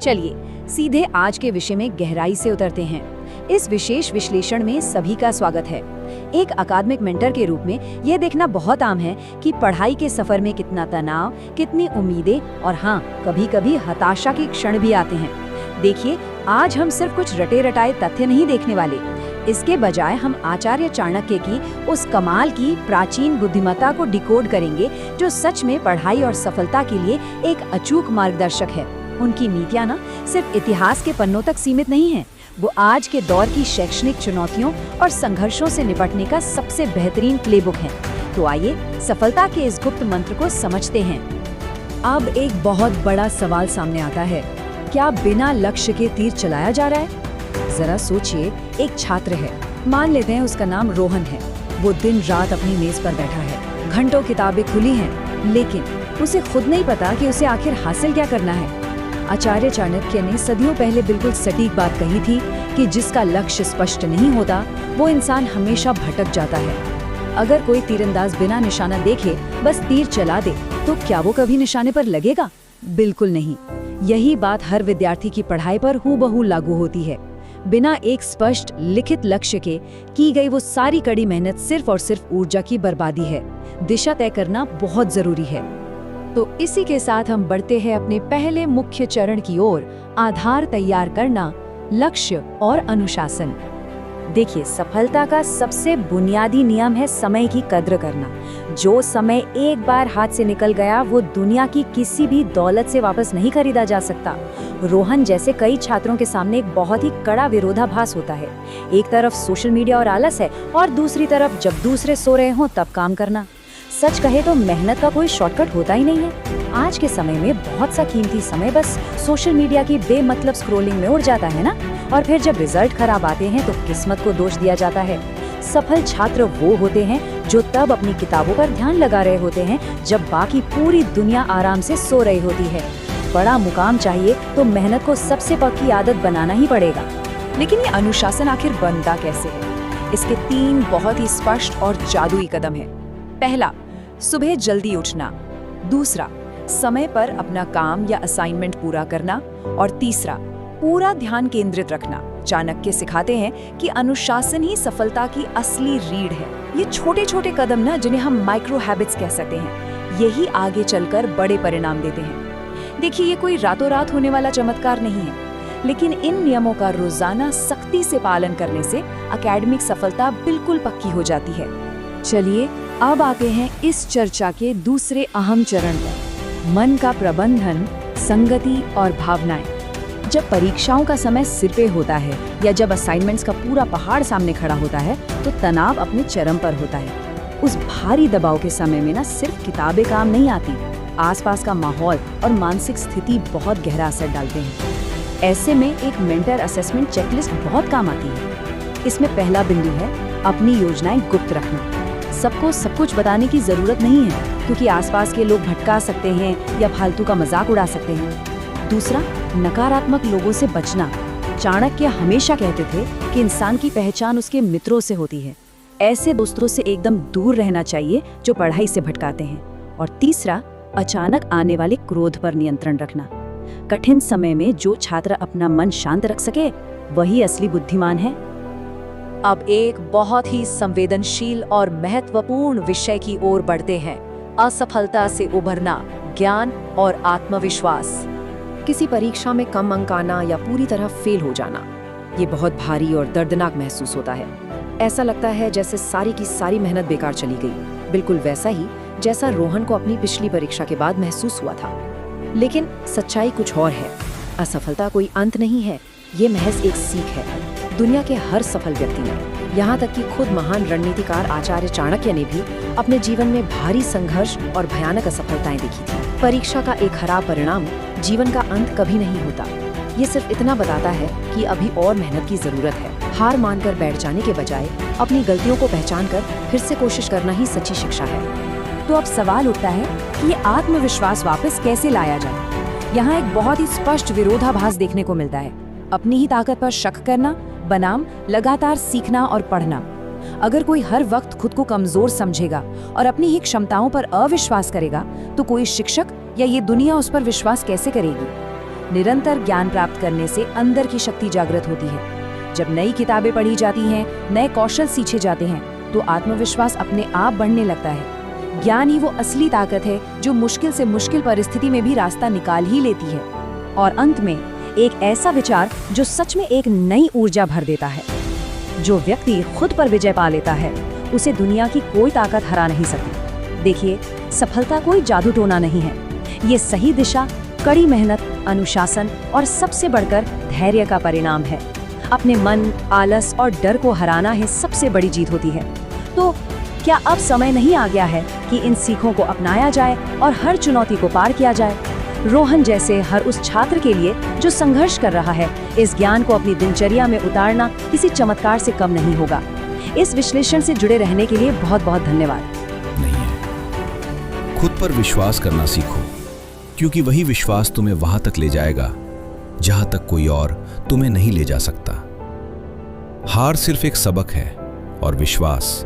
चलिए सीधे आज के विषय में गहराई से उतरते हैं। इस विशेष विश्लेषण में सभी का स्वागत है। एक अकादमिक मेंटर के रूप में यह देखना बहुत आम है कि पढ़ाई के सफर में कितना तनाव, कितनी उम्मीदें और हाँ, कभी-कभी हताशा के क्षण भी आते हैं। देखिए, आज हम सिर्फ कुछ रटे रटाए तथ्य नहीं देखने वाले। इसके बजाय हम आचार्य चाणक्य की उस कमाल की प्राचीन बुद्धिमत्ता को डिकोड करेंगे जो सच में पढ़ाई और सफलता के लिए एक अचूक मार्गदर्शक है। उनकी नीतियाँ ना सिर्फ इतिहास के पन्नों तक सीमित नहीं हैं, वो आज के दौर की शैक्षणिक चुनौतियों और संघर्षों से निपटने का सबसे बेहतरीन प्लेबुक है। तो आइए सफलता के इस गुप्त मंत्र को समझते हैं। अब एक बहुत बड़ा सवाल सामने आता है, क्या बिना लक्ष्य के तीर चलाया जा रहा है? जरा सोचिए, एक छात्र है, मान लेते हैं उसका नाम रोहन है। वो दिन रात अपनी मेज पर बैठा है, घंटों किताबें खुली हैं, लेकिन उसे खुद नहीं पता कि उसे आखिर हासिल क्या करना है। आचार्य चाणक्य ने सदियों पहले बिल्कुल सटीक बात कही थी कि जिसका लक्ष्य स्पष्ट नहीं होता वो इंसान हमेशा भटक जाता है। अगर कोई तीरंदाज बिना निशाना देखे बस तीर चला दे तो क्या वो कभी निशाने पर लगेगा? बिल्कुल नहीं। यही बात हर विद्यार्थी की पढ़ाई पर हूबहू लागू होती है। बिना एक स्पष्ट लिखित लक्ष्य के की गई वो सारी कड़ी मेहनत सिर्फ और सिर्फ ऊर्जा की बर्बादी है। दिशा तय करना बहुत जरूरी है। तो इसी के साथ हम बढ़ते हैं अपने पहले मुख्य चरण की ओर, आधार तैयार करना, लक्ष्य और अनुशासन। देखिए, सफलता का सबसे बुनियादी नियम है समय की कद्र करना। जो समय एक बार हाथ से निकल गया वो दुनिया की किसी भी दौलत से वापस नहीं खरीदा जा सकता। रोहन जैसे कई छात्रों के सामने एक बहुत ही कड़ा विरोधाभास होता है। एक तरफ सोशल मीडिया और आलस है और दूसरी तरफ जब दूसरे सो रहे हों तब काम करना। सच कहे तो मेहनत का कोई शॉर्टकट होता ही नहीं है। आज के समय में बहुत सा कीमती समय बस सोशल मीडिया की बेमतलब स्क्रॉलिंग में उड़ जाता है ना, और फिर जब रिजल्ट खराब आते हैं तो किस्मत को दोष दिया जाता है। सफल छात्र वो होते हैं जो तब अपनी किताबों पर ध्यान लगा रहे होते हैं जब बाकी पूरी दुनिया आराम से सो रही होती है। बड़ा मुकाम चाहिए तो मेहनत को सबसे पक्की आदत बनाना ही पड़ेगा। लेकिन ये अनुशासन आखिर बनता कैसे है? इसके 3 बहुत ही स्पष्ट और जादुई कदम है। पहला, सुबह जल्दी उठना। दूसरा, समय पर अपना काम या असाइनमेंट पूरा करना। और तीसरा, पूरा ध्यान केंद्रित रखना। चाणक्य सिखाते हैं कि अनुशासन ही सफलता की असली रीढ़ है। ये छोटे छोटे कदम ना, जिन्हें हम माइक्रो हैबिट्स कह सकते हैं, यही आगे चलकर बड़े परिणाम देते हैं। देखिए, ये कोई रातों रात होने वाला चमत्कार नहीं है, लेकिन इन नियमों का रोजाना सख्ती से पालन करने से एकेडमिक सफलता बिल्कुल पक्की हो जाती है। चलिए अब आते हैं इस चर्चा के दूसरे अहम चरण पर, मन का प्रबंधन, संगति और भावनाएं। जब परीक्षाओं का समय सिर पे होता है या जब असाइनमेंट्स का पूरा पहाड़ सामने खड़ा होता है तो तनाव अपने चरम पर होता है। उस भारी दबाव के समय में ना सिर्फ किताबें काम नहीं आती, आसपास का माहौल और मानसिक स्थिति बहुत गहरा असर डालते हैं। ऐसे में एक मेंटर असेसमेंट चेकलिस्ट बहुत काम आती है। इसमें पहला बिंदु है अपनी योजनाएं गुप्त रखना। सबको सब कुछ बताने की जरूरत नहीं है, क्योंकि आसपास के लोग भटका सकते हैं या फालतू का मजाक उड़ा सकते हैं। दूसरा, नकारात्मक लोगों से बचना। चाणक्य हमेशा कहते थे कि इंसान की पहचान उसके मित्रों से होती है। ऐसे दोस्तों से एकदम दूर रहना चाहिए जो पढ़ाई से भटकाते हैं। और तीसरा, अचानक आने वाले क्रोध पर नियंत्रण रखना। कठिन समय में जो छात्र अपना मन शांत रख सके वही असली बुद्धिमान है। अब एक बहुत ही संवेदनशील और महत्वपूर्ण विषय की ओर बढ़ते हैं, असफलता से उभरना, ज्ञान और आत्मविश्वास। किसी परीक्षा में कम अंक आना या पूरी तरह फेल हो जाना, ये बहुत भारी और दर्दनाक महसूस होता है। ऐसा लगता है जैसे सारी की सारी मेहनत बेकार चली गई। बिल्कुल वैसा ही जैसा रोहन को अपनी पिछली परीक्षा के बाद महसूस हुआ था। लेकिन सच्चाई कुछ और है। असफलता कोई अंत नहीं है, ये महज एक सीख है। दुनिया के हर सफल व्यक्ति ने, यहाँ तक कि खुद महान रणनीतिकार आचार्य चाणक्य ने भी अपने जीवन में भारी संघर्ष और भयानक असफलताएं देखी थी। परीक्षा का एक खराब परिणाम जीवन का अंत कभी नहीं होता। ये सिर्फ इतना बताता है कि अभी और मेहनत की जरूरत है। हार मानकर बैठ जाने के बजाय अपनी गलतियों को पहचान कर फिर से कोशिश करना ही सच्ची शिक्षा है। तो अब सवाल उठता है कि ये आत्मविश्वास वापस कैसे लाया जाए? यहाँ एक बहुत ही स्पष्ट विरोधाभास देखने को मिलता है। अपनी ही ताकत पर शक करना बनाम लगातार सीखना और पढ़ना। अगर कोई हर वक्त खुद को कमजोर समझेगा और अपनी ही क्षमताओं पर अविश्वास करेगा तो कोई शिक्षक या ये दुनिया उस पर विश्वास कैसे करेगी? निरंतर ज्ञान प्राप्त करने से अंदर की शक्ति जागृत होती है। जब नई किताबें पढ़ी जाती हैं, नए कौशल सीखे जाते हैं, तो आत्मविश्वास अपने आप बढ़ने लगता है। ज्ञान ही वो असली ताकत है जो मुश्किल से मुश्किल परिस्थिति में भी रास्ता निकाल ही लेती है। और अंत में एक ऐसा विचार जो सच में एक नई ऊर्जा भर देता है। जो व्यक्ति खुद पर विजय पा लेता है, उसे दुनिया की कोई ताकत हरा नहीं सकती। देखिए, सफलता कोई जादू टोना नहीं है। ये सही दिशा, कड़ी मेहनत, अनुशासन और सबसे बढ़कर धैर्य का परिणाम है। अपने मन, आलस और डर को हराना ही सबसे बड़ी जीत होती है। तो क्या अब समय नहीं आ गया है कि इन सीखों को अपनाया जाए और हर चुनौती को पार किया जाए? रोहन जैसे हर उस छात्र के लिए जो संघर्ष कर रहा है, इस ज्ञान को अपनी दिनचर्या में उतारना किसी चमत्कार से कम नहीं होगा। इस विश्लेषण से जुड़े रहने के लिए बहुत बहुत धन्यवाद। नहीं है, खुद पर विश्वास करना सीखो, क्योंकि वही विश्वास तुम्हें वहां तक ले जाएगा जहां तक कोई और तुम्हें नहीं ले जा सकता। हार सिर्फ एक सबक है और विश्वास